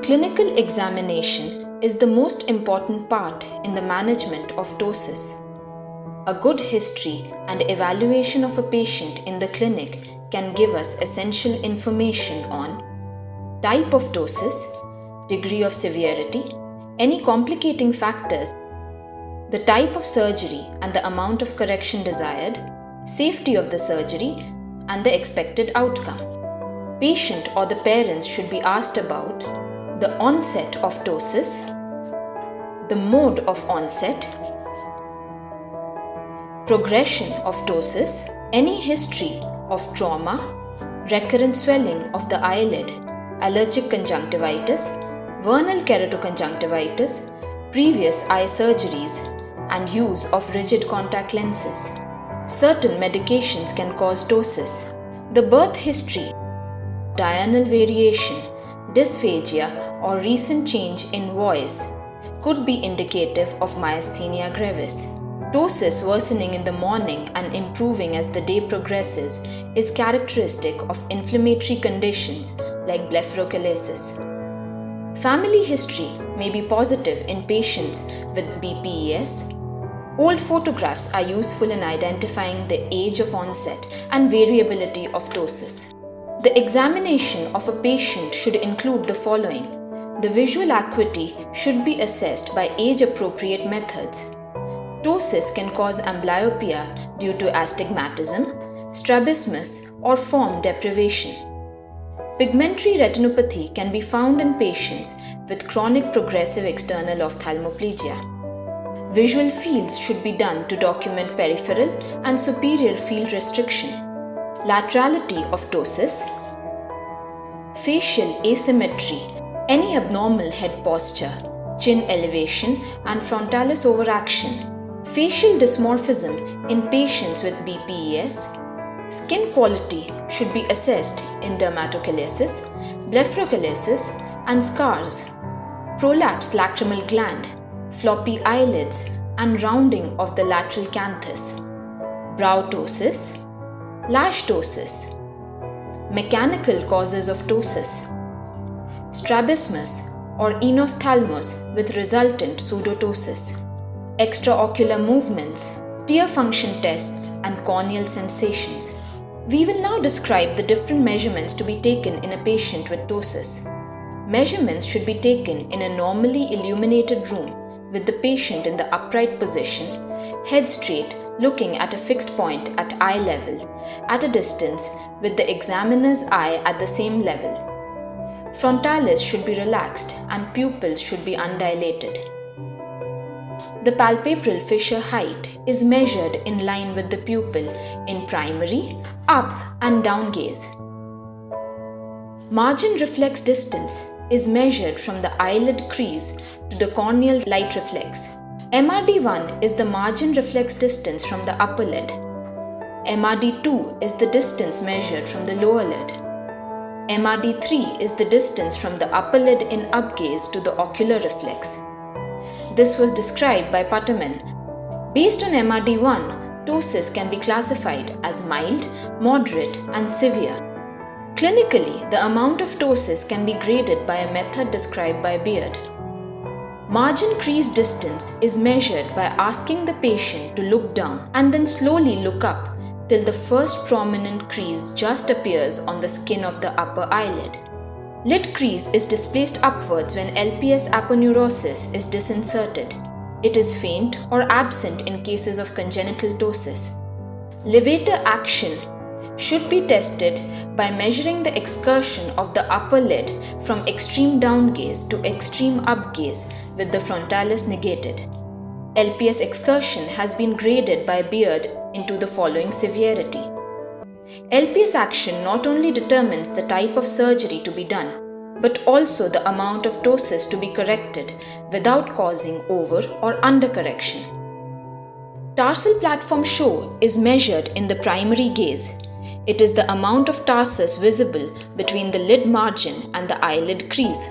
Clinical examination is the most important part in the management of ptosis. A good history and evaluation of a patient in the clinic can give us essential information on type of ptosis, degree of severity, any complicating factors, the type of surgery and the amount of correction desired, safety of the surgery, and the expected outcome. Patient or the parents should be asked about the onset of ptosis, the mode of onset, progression of ptosis, any history of trauma, recurrent swelling of the eyelid, allergic conjunctivitis, vernal keratoconjunctivitis, previous eye surgeries, and use of rigid contact lenses. Certain medications can cause ptosis. The birth history, diurnal variation, dysphagia, or recent change in voice could be indicative of myasthenia gravis. Ptosis worsening in the morning and improving as the day progresses is characteristic of inflammatory conditions like blepharochalasis. Family history may be positive in patients with BPES. Old photographs are useful in identifying the age of onset and variability of ptosis. The examination of a patient should include the following. The visual acuity should be assessed by age-appropriate methods. Ptosis can cause amblyopia due to astigmatism, strabismus, or form deprivation. Pigmentary retinopathy can be found in patients with chronic progressive external ophthalmoplegia. Visual fields should be done to document peripheral and superior field restriction. Laterality of ptosis, facial asymmetry, any abnormal head posture, chin elevation, and frontalis overaction, facial dysmorphism in patients with BPES. Skin quality should be assessed in dermatochalasis, blepharochalasis, and scars, prolapsed lacrimal gland, floppy eyelids, and rounding of the lateral canthus, brow ptosis, lash ptosis, mechanical causes of ptosis, strabismus or enophthalmos with resultant pseudotosis, extraocular movements, tear function tests, and corneal sensations. We will now describe the different measurements to be taken in a patient with ptosis. Measurements should be taken in a normally illuminated room with the patient in the upright position, head straight, looking at a fixed point at eye level, at a distance with the examiner's eye at the same level. Frontalis should be relaxed and pupils should be undilated. The palpebral fissure height is measured in line with the pupil in primary, up and down gaze. Margin reflex distance is measured from the eyelid crease to the corneal light reflex. MRD1 is the margin reflex distance from the upper lid. MRD2 is the distance measured from the lower lid. MRD3 is the distance from the upper lid in up gaze to the ocular reflex. This was described by Putterman. Based on MRD1, ptosis can be classified as mild, moderate, and severe. Clinically, the amount of ptosis can be graded by a method described by Beard. Margin crease distance is measured by asking the patient to look down and then slowly look up till the first prominent crease just appears on the skin of the upper eyelid. Lid crease is displaced upwards when LPS aponeurosis is disinserted. It is faint or absent in cases of congenital ptosis. Levator action should be tested by measuring the excursion of the upper lid from extreme down gaze to extreme up gaze with the frontalis negated. LPS excursion has been graded by Beard into the following severity. LPS action not only determines the type of surgery to be done, but also the amount of ptosis to be corrected without causing over or undercorrection. Tarsal platform show is measured in the primary gaze. It is the amount of tarsus visible between the lid margin and the eyelid crease.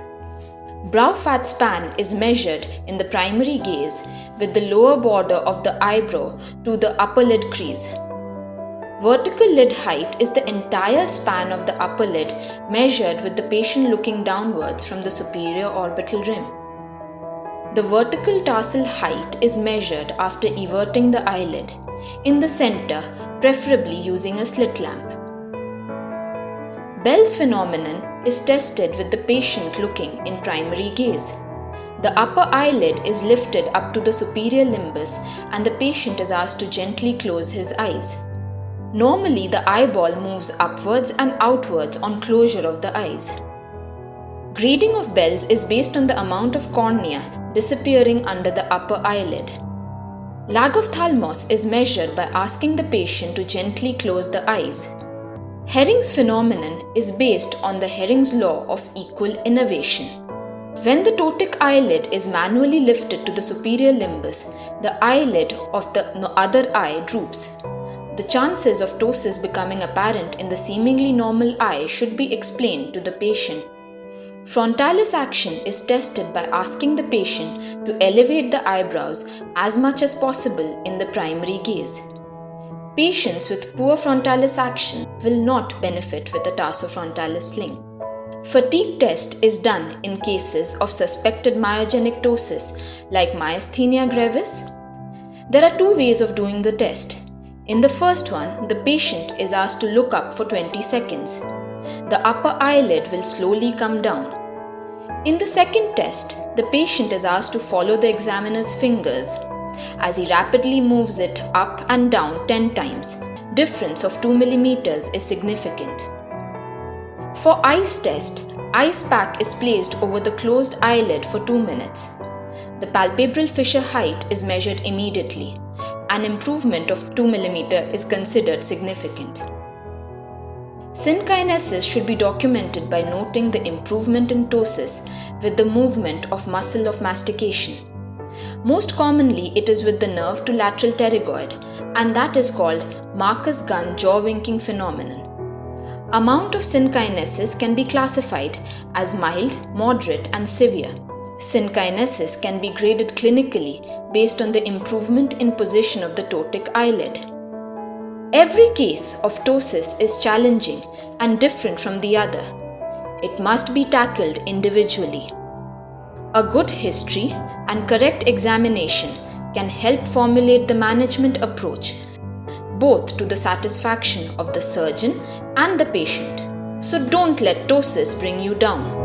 Brow fat span is measured in the primary gaze with the lower border of the eyebrow to the upper lid crease. Vertical lid height is the entire span of the upper lid measured with the patient looking downwards from the superior orbital rim. The vertical tarsal height is measured after everting the eyelid, in the center, preferably using a slit lamp. Bell's phenomenon is tested with the patient looking in primary gaze. The upper eyelid is lifted up to the superior limbus and the patient is asked to gently close his eyes. Normally, the eyeball moves upwards and outwards on closure of the eyes. Grading of Bell's is based on the amount of cornea disappearing under the upper eyelid. Lag of thalamus is measured by asking the patient to gently close the eyes. Hering's phenomenon is based on the Hering's law of equal innervation. When the ptotic eyelid is manually lifted to the superior limbus, the eyelid of the other eye droops. The chances of ptosis becoming apparent in the seemingly normal eye should be explained to the patient. Frontalis action is tested by asking the patient to elevate the eyebrows as much as possible in the primary gaze. Patients with poor frontalis action will not benefit with a tarsofrontalis sling. Fatigue test is done in cases of suspected myogenic ptosis like myasthenia gravis. There are two ways of doing the test. In the first one, the patient is asked to look up for 20 seconds. The upper eyelid will slowly come down. In the second test, the patient is asked to follow the examiner's fingers as he rapidly moves it up and down 10 times. Difference of 2 mm is significant. For eyes test, ice pack is placed over the closed eyelid for 2 minutes. The palpebral fissure height is measured immediately. An improvement of 2 mm is considered significant. Synkinesis should be documented by noting the improvement in ptosis with the movement of muscle of mastication. Most commonly, it is with the nerve to lateral pterygoid, and that is called Marcus gun jaw winking phenomenon. Amount of synkinesis can be classified as mild, moderate, and severe. Synkinesis can be graded clinically based on the improvement in position of the ptotic eyelid. Every case of ptosis is challenging and different from the other. It must be tackled individually. A good history and correct examination can help formulate the management approach, both to the satisfaction of the surgeon and the patient. So don't let ptosis bring you down.